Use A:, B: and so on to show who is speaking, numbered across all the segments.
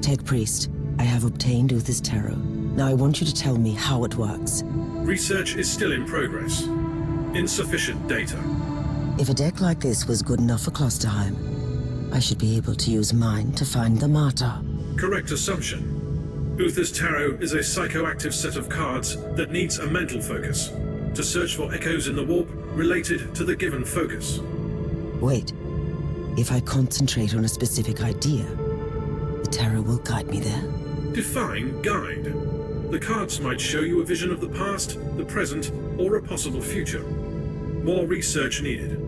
A: Tech Priest, I have obtained Uther's Tarot. Now I want you to tell me how it works.
B: Research is still in progress. Insufficient data.
A: If a deck like this was good enough for Klosterheim, I should be able to use mine to find the Martyr.
B: Correct assumption. Uther's Tarot is a psychoactive set of cards that needs a mental focus to search for echoes in the warp related to the given focus.
A: Wait, if I concentrate on a specific idea, the Tarot will guide me there?
B: Define guide. The cards might show you a vision of the past, the present, or a possible future. More research needed.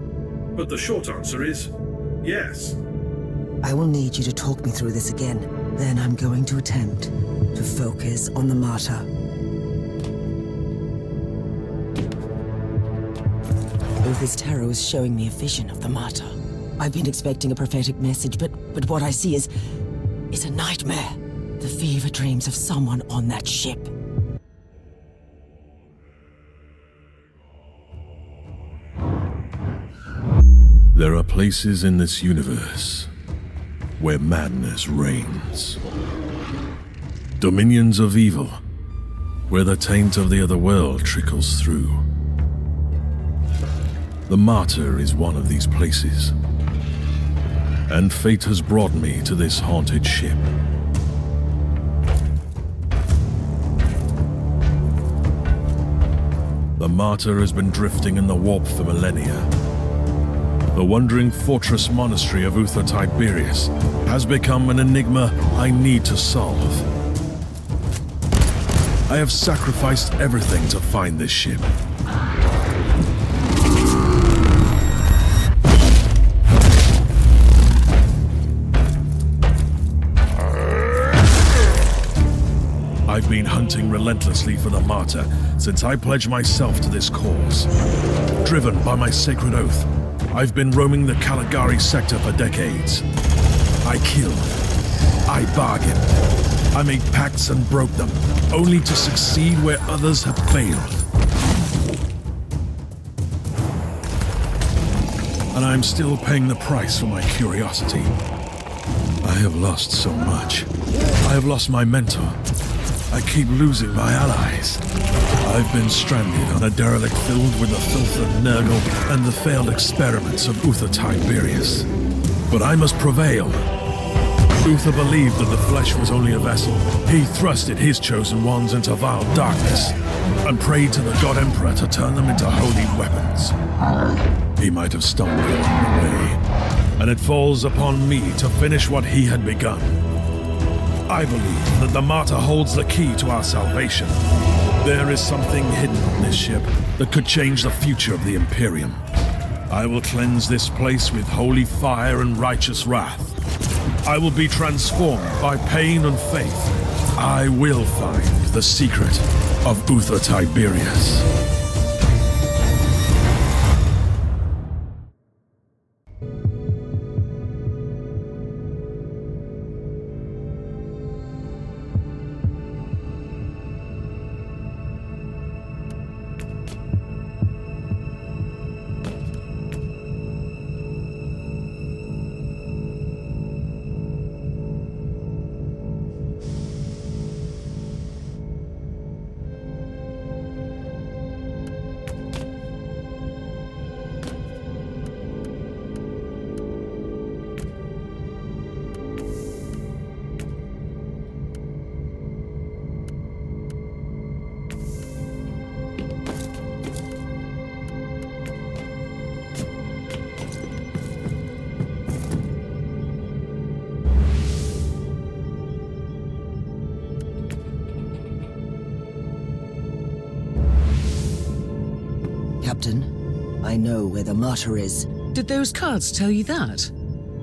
B: But the short answer is yes.
A: I will need you to talk me through this again. Then I'm going to attempt to focus on the Martyr. Uther's Tarot is showing me a vision of the Martyr. I've been expecting a prophetic message, but what I see is a nightmare. The fever dreams of someone on that ship.
C: There are places in this universe where madness reigns. Dominions of evil, where the taint of the other world trickles through. The Martyr is one of these places, and fate has brought me to this haunted ship. The Martyr has been drifting in the warp for millennia. The wandering fortress monastery of Uther Tiberius has become an enigma I need to solve. I have sacrificed everything to find this ship. I've been hunting relentlessly for the Martyr since I pledged myself to this cause. Driven by my sacred oath, I've been roaming the Caligari sector for decades. I killed. I bargained. I made pacts and broke them, only to succeed where others have failed. And I'm still paying the price for my curiosity. I have lost so much. I have lost my mentor. I keep losing my allies. I've been stranded on a derelict filled with the filth of Nurgle and the failed experiments of Uther Tiberius. But I must prevail. Uther believed that the flesh was only a vessel. He thrusted his chosen ones into vile darkness and prayed to the God Emperor to turn them into holy weapons. He might have stumbled along the way, and it falls upon me to finish what he had begun. I believe that the Martyr holds the key to our salvation. There is something hidden on this ship that could change the future of the Imperium. I will cleanse this place with holy fire and righteous wrath. I will be transformed by pain and faith. I will find the secret of Uther Tiberius.
A: Captain, I know where the Martyr is.
D: Did those cards tell you that?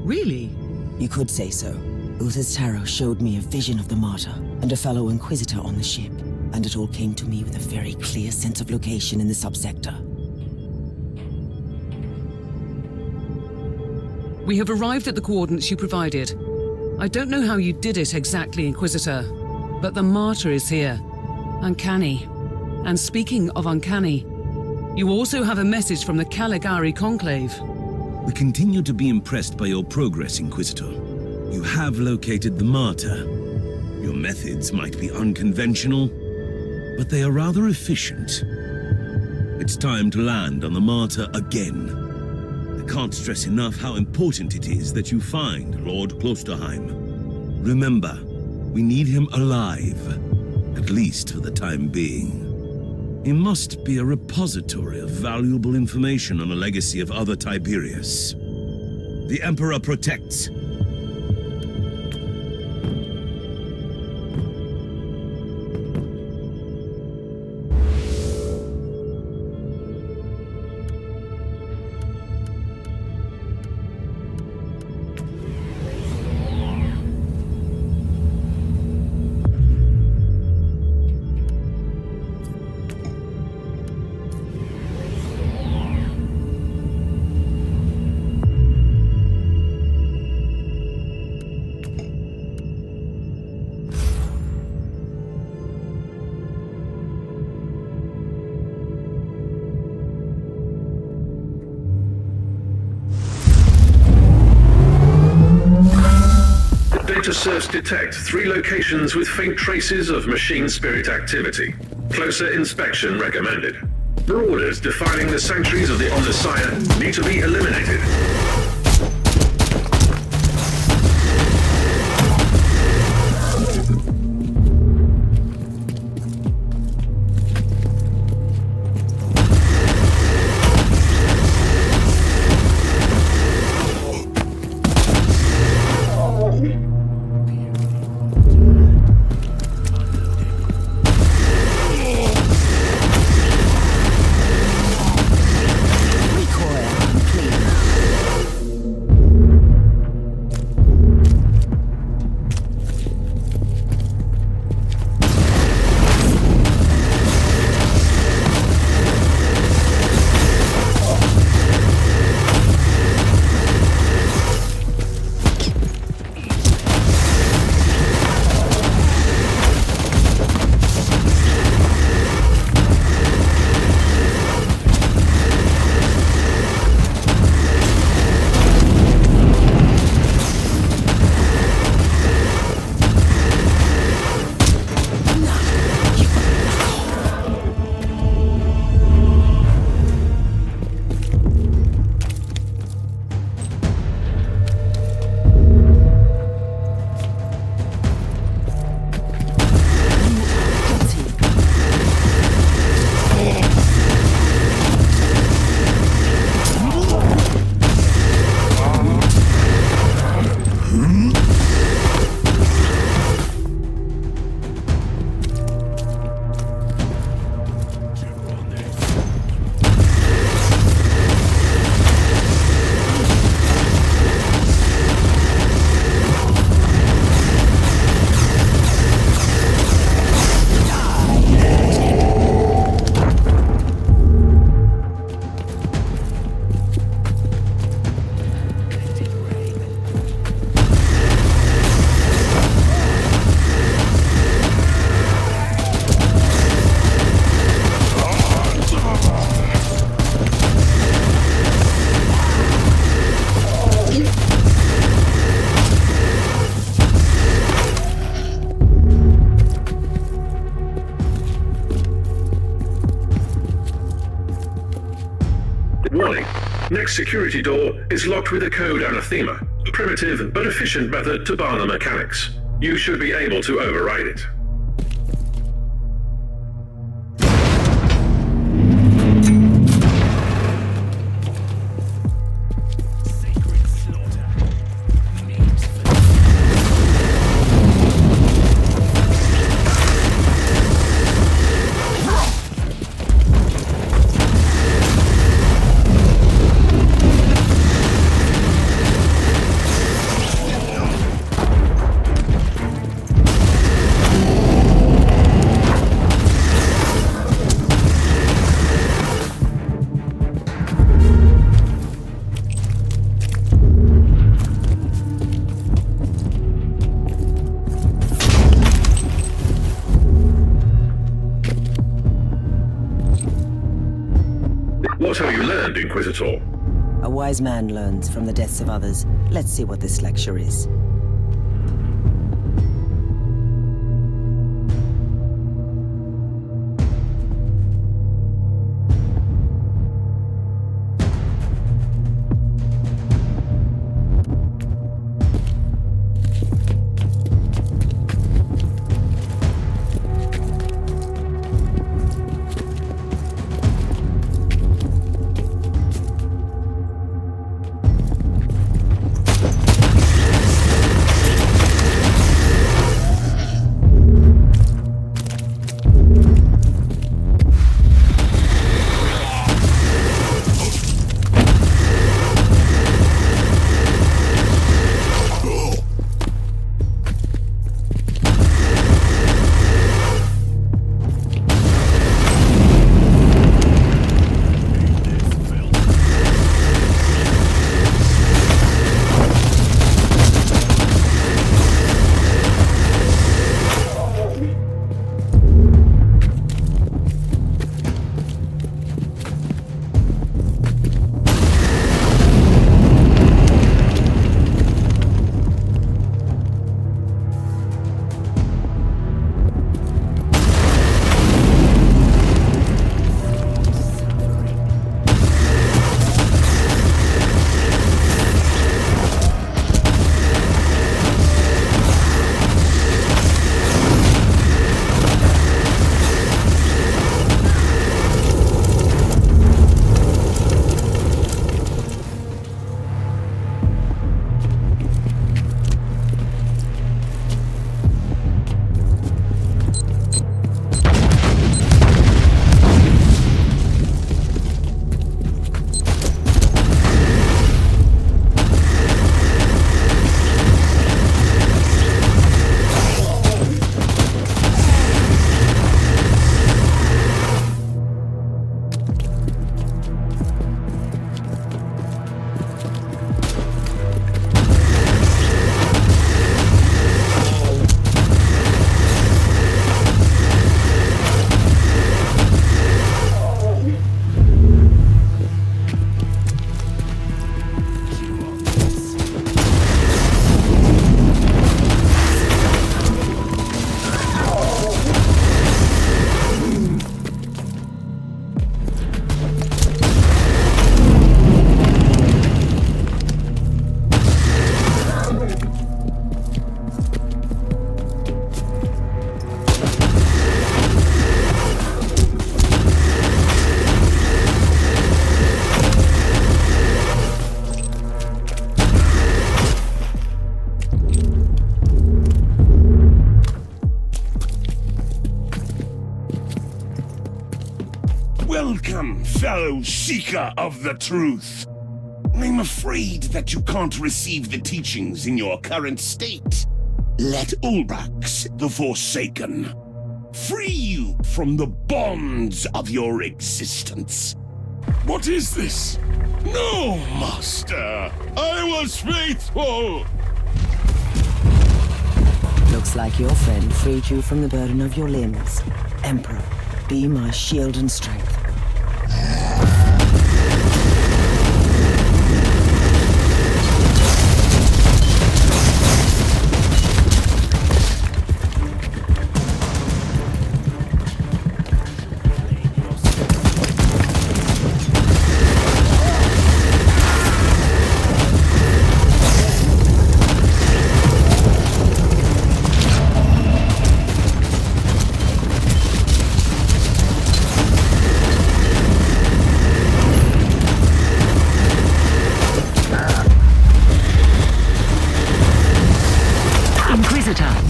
D: Really?
A: You could say so. Uther's Tarot showed me a vision of the Martyr and a fellow Inquisitor on the ship, and it all came to me with a very clear sense of location in the subsector.
D: We have arrived at the coordinates you provided. I don't know how you did it exactly, Inquisitor, but the Martyr is here. Uncanny. And speaking of uncanny, you also have a message from the Caligari Conclave.
E: We continue to be impressed by your progress, Inquisitor. You have located the Martyr. Your methods might be unconventional, but they are rather efficient. It's time to land on the Martyr again. I can't stress enough how important it is that you find Lord Klosterheim. Remember, we need him alive, at least for the time being. He must be a repository of valuable information on a legacy of other Tiberius. The Emperor protects.
B: Data serves detect 3 locations with faint traces of machine spirit activity. Closer inspection recommended. Marauders defiling the sanctuaries of the Omnissiah need to be eliminated. Warning. Next security door is locked with a code anathema, a primitive but efficient method to bar the mechanics. You should be able to override it. What have you learned, Inquisitor?
A: A wise man learns from the deaths of others. Let's see what this lecture is.
F: Welcome, fellow seeker of the truth. I'm afraid that you can't receive the teachings in your current state. Let Ulbrax, the Forsaken, free you from the bonds of your existence.
C: What is this?
F: No, Master! I was faithful!
A: Looks like your friend freed you from the burden of your limbs. Emperor, be my shield and strength.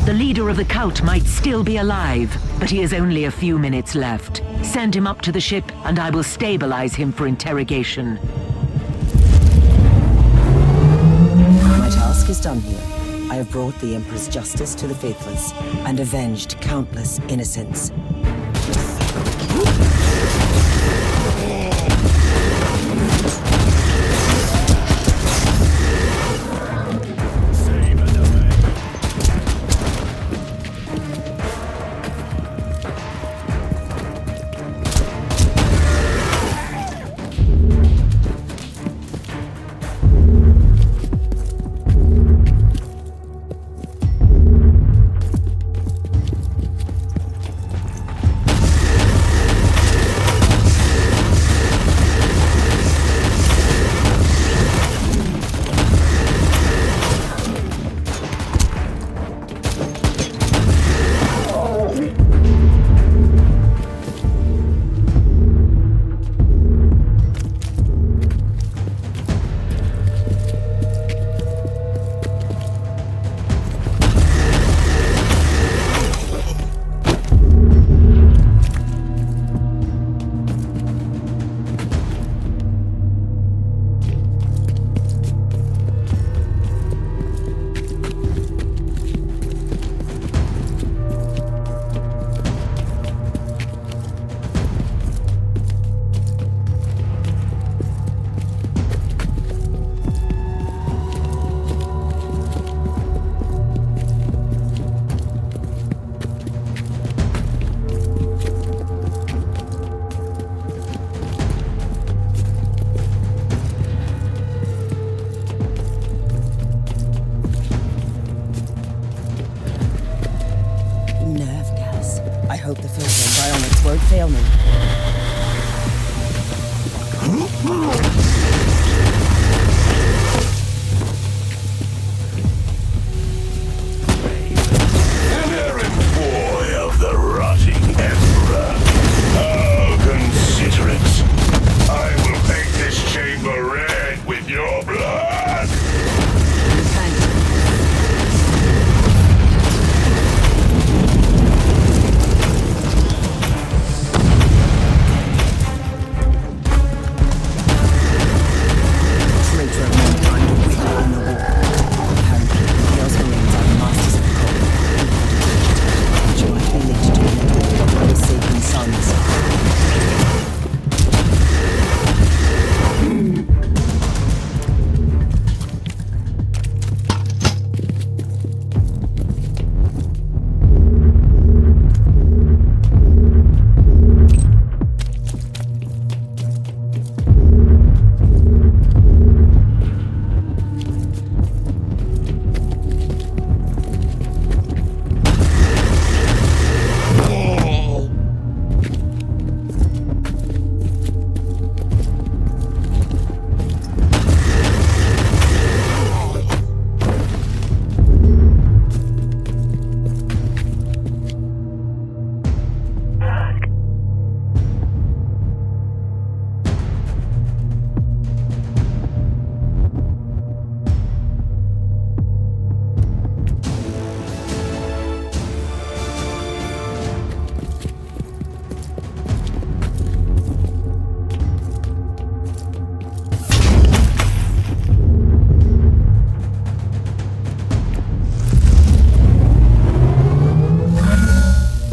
G: The leader of the cult might still be alive, but he has only a few minutes left. Send him up to the ship, and I will stabilize him for interrogation.
A: My task is done here. I have brought the Emperor's justice to the faithless, and avenged countless innocents. I hope the filter and bionics won't fail me.